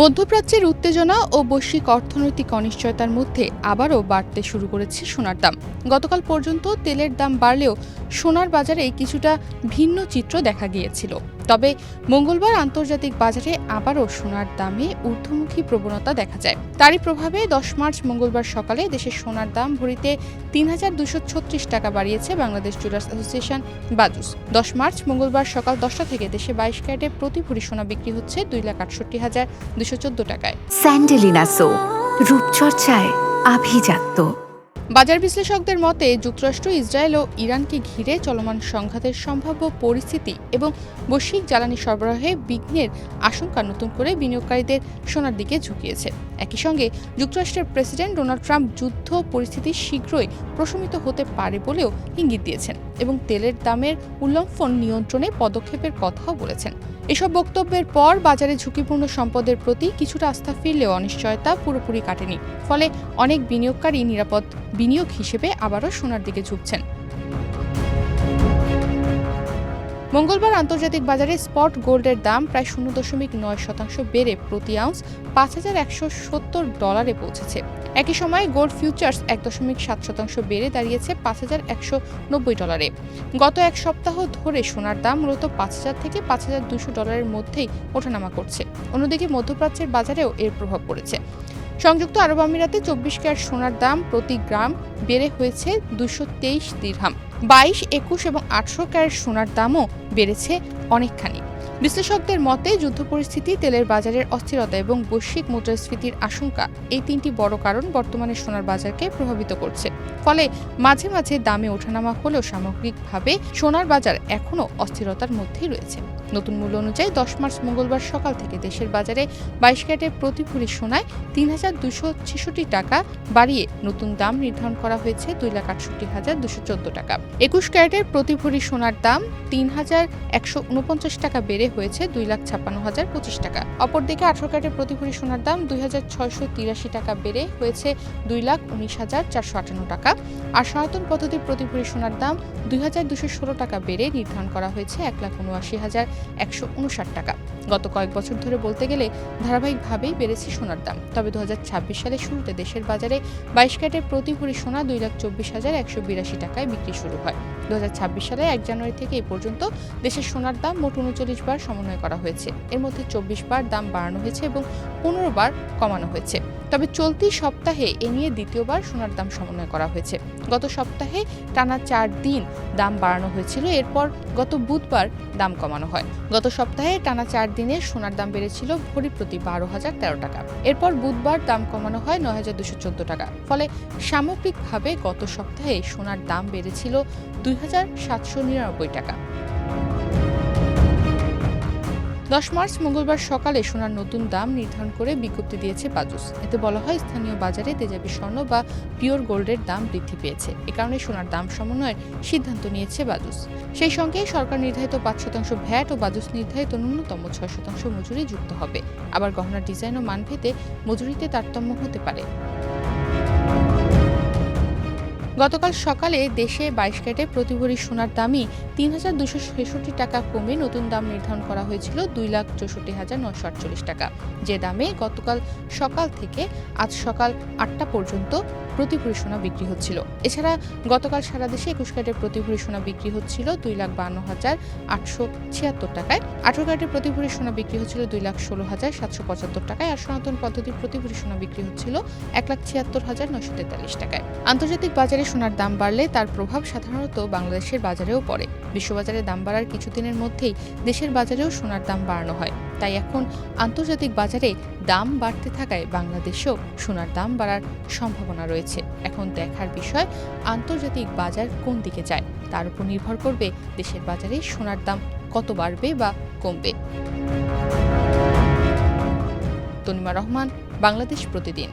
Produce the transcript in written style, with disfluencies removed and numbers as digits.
মধ্যপ্রাচ্যের উত্তেজনা ও বৈশ্বিক অর্থনৈতিক অনিশ্চয়তার মধ্যে আবারও বাড়তে শুরু করেছে সোনার দাম। গতকাল পর্যন্ত তেলের দাম বাড়লেও সোনার বাজারে কিছুটা ভিন্ন চিত্র দেখা গিয়েছিল। তবে মঙ্গলবার আন্তর্জাতিক বাজারে আবারও সোনার দামে ঊর্ধ্বমুখী প্রবণতা দেখা যায়। তারই প্রভাবে 10 মার্চ মঙ্গলবার সকালে দেশের সোনার দাম ভরিতে ৩,২৩৬ টাকা বাড়িয়েছে Bangladesh jewellers association BAJUS. 10 March মঙ্গলবার সকাল 10টা থেকে দেশে 22 ক্যারেটে প্রতি ভরি সোনা বিক্রি হচ্ছে 2,৬৮,২১৪ টাকায়। স্যান্ডেলিনা সো, রূপচর্চায় আভিজাত্য। বাজার বিশ্লেষকদের মতে যুক্তরাষ্ট্র, ইসরায়েল ও ইরানকে ঘিরে চলমান সংঘাতের সম্ভাব্য পরিস্থিতি এবং বৈশ্বিক জ্বালানি সরবরাহে বিঘ্নের আশঙ্কা নতুন করে বিনিয়োগকারীদের সোনার দিকে ঝুঁকিয়েছে। একই সঙ্গে যুক্তরাষ্ট্রের প্রেসিডেন্ট ডোনাল্ড ট্রাম্প যুদ্ধ পরিস্থিতি শীঘ্রই প্রশমিত হতে পারে বলেও ইঙ্গিত দিয়েছেন এবং তেলের দামের উল্লম্ফন নিয়ন্ত্রণে পদক্ষেপের কথাও বলেছেন। এসব বক্তব্যের পর বাজারে ঝুঁকিপূর্ণ সম্পদের প্রতি কিছুটা আস্থা ফিরলেও অনিশ্চয়তা পুরোপুরি কাটেনি। ফলে অনেক বিনিয়োগকারী নিরাপদ বিনিয়োগ হিসেবে আবারও সোনার দিকে ঝুঁকছেন। মঙ্গলবার আন্তর্জাতিক বাজারে স্পট গোল্ডের দাম প্রায় 0.9% বেড়ে প্রতি আউন্স $৫,১৭০ পৌঁছেছে। একই সময়ে গোল্ড ফিউচার্স 1.7% বেড়ে দাঁড়িয়েছে $৫,১৯০ গত এক সপ্তাহ ধরে সোনার দাম মূলত $৫,০০০ থেকে $৫,২০০ মধ্যেই ওঠানামা করছে। অন্যদিকে মধ্যপ্রাচ্যের বাজারেও এর প্রভাব পড়েছে। সংযুক্ত আরব আমিরাতে 24 ক্যারেট সোনার দাম প্রতি গ্রাম বেড়ে হয়েছে 223 দিরহাম। 22, 21 এবং 18 ক্যারেট সোনার দামও বেড়েছে অনেকখানি। বিশ্লেষকদের মতে যুদ্ধ পরিস্থিতি, তেলের বাজারের অস্থিরতা এবং বৈশ্বিক মুদ্রাস্ফীতির আশঙ্কা এই তিনটি বড় কারণ বর্তমানে সোনার বাজারকে প্রভাবিত করছে। ফলে মাঝে মাঝে দামে ওঠানামা হলেও সামগ্রিকভাবে সোনার বাজার এখনও অস্থিরতার মধ্যেই রয়েছে। নতুন মূল্য অনুযায়ী 10 মার্চ মঙ্গলবার সকাল থেকে দেশের বাজারে 22 ক্যারেটের প্রতি ভরি সোনায় ৩,২৬৬ টাকা বাড়িয়ে নতুন দাম নির্ধারণ করা হয়েছে 2,৬৮,২১৪ টাকা। 21 ক্যারেটের প্রতি ভরি সোনার দাম ৩,১৪৯ টাকা বেড়ে হয়েছে 2,৫৬,০২৫ টাকা। অপরদিকে 18 ক্যারেটের প্রতি ভরি সোনার দাম 2,৬৮৩ টাকা বেড়ে হয়েছে 2,১৯,৪৫৮ টাকা। আর সনাতন পদ্ধতির প্রতি ভরি সোনার দাম 2,২১৬ টাকা বেড়ে নির্ধারণ করা হয়েছে 1,৭৯,১৫৯ টাকা। গত কয়েক বছর ধরে বলতে গেলে ধারাবাহিকভাবেই বেড়েছে সোনার দাম। তবে 2026 সালের শুরুতে দেশের বাজারে 22 ক্যারেটের প্রতি ভরি সোনা 2,24,182 টাকায় বিক্রি শুরু হয়। 2026 সালে 1 জানুয়ারি থেকে এই পর্যন্ত দেশের সোনার দাম মোট 39 বার সমন্বয় করা হয়েছে। এর মধ্যে 24 বার দাম বাড়ানো হয়েছে এবং 15 বার কমানো হয়েছে। তবে চলতি সপ্তাহে এ নিয়ে দ্বিতীয়বার সোনার দাম সমন্বয় করা হয়েছে। গত সপ্তাহে টানা 4 দিন দাম বাড়ানো হয়েছিল, এরপর গত বুধবার দাম কমানো হয়। গত সপ্তাহে টানা 4 দিনে সোনার দাম বেড়েছিল ভরি প্রতি 12,013 টাকা। এরপর বুধবার দাম কমানো হয় 9,214 টাকা। ফলে সামগ্রিকভাবে গত সপ্তাহে সোনার দাম বেড়েছিল 2,799 টাকা। 10 মার্চ মঙ্গলবার সকালে সোনার নতুন দাম নির্ধারণ করে বিজ্ঞপ্তি দিয়েছে বাজুস। এতে বলা হয় স্থানীয় বাজারে তেজাবি স্বর্ণ বা পিওর গোল্ডের দাম বৃদ্ধি পেয়েছে। এ কারণে সোনার দাম সমন্বয়ের সিদ্ধান্ত নিয়েছে বাজুস। সেই সঙ্গে সরকার নির্ধারিত 5% ভ্যাট ও বাজুস নির্ধারিত ন্যূনতম 6% মজুরি যুক্ত হবে। আবার গহনার ডিজাইন ও মানভেদে মজুরিতে তারতম্য হতে পারে। গতকাল সকালে দেশে 22 ক্যারেটে প্রতি ভরি সোনার দামই ৩,২৬৬ টাকা কমে নতুন দাম নির্ধারণ করা হয়েছিল 2,64,948 টাকা, যে দামে গতকাল সকাল থেকে আজ সকাল 8টা পর্যন্ত প্রতি ভরি সোনা বিক্রি হচ্ছিল। এছাড়া গতকাল সারা দেশে 21 ক্যারেটের প্রতি ভরি সোনা বিক্রি হচ্ছিল 2,52,876 টাকায়। 18 ক্যারেটের প্রতি ভরি সোনা বিক্রি হচ্ছিল 2,16,775 টাকায়। আর সনাতন পদ্ধতির প্রতি ভরি সোনা বিক্রি হচ্ছিল 1,76,943 টাকায়। আন্তর্জাতিক বাজারে সোনার দাম বাড়লে তার প্রভাব সাধারণত বাংলাদেশের বাজারেও পড়ে। বিশ্ববাজারে দাম বাড়ার কিছুদিনের মধ্যেই দেশের বাজারেও সোনার দাম বাড়ানো হয়। তাই এখন আন্তর্জাতিক বাজারে দাম বাড়তে থাকায় বাংলাদেশেও সোনার দাম বাড়ার সম্ভাবনা রয়েছে। এখন দেখার বিষয় আন্তর্জাতিক বাজার কোন দিকে যায়, তার উপর নির্ভর করবে দেশের বাজারে সোনার দাম কত বাড়বে বা কমবে। তনিমা রহমান, বাংলাদেশ প্রতিদিন।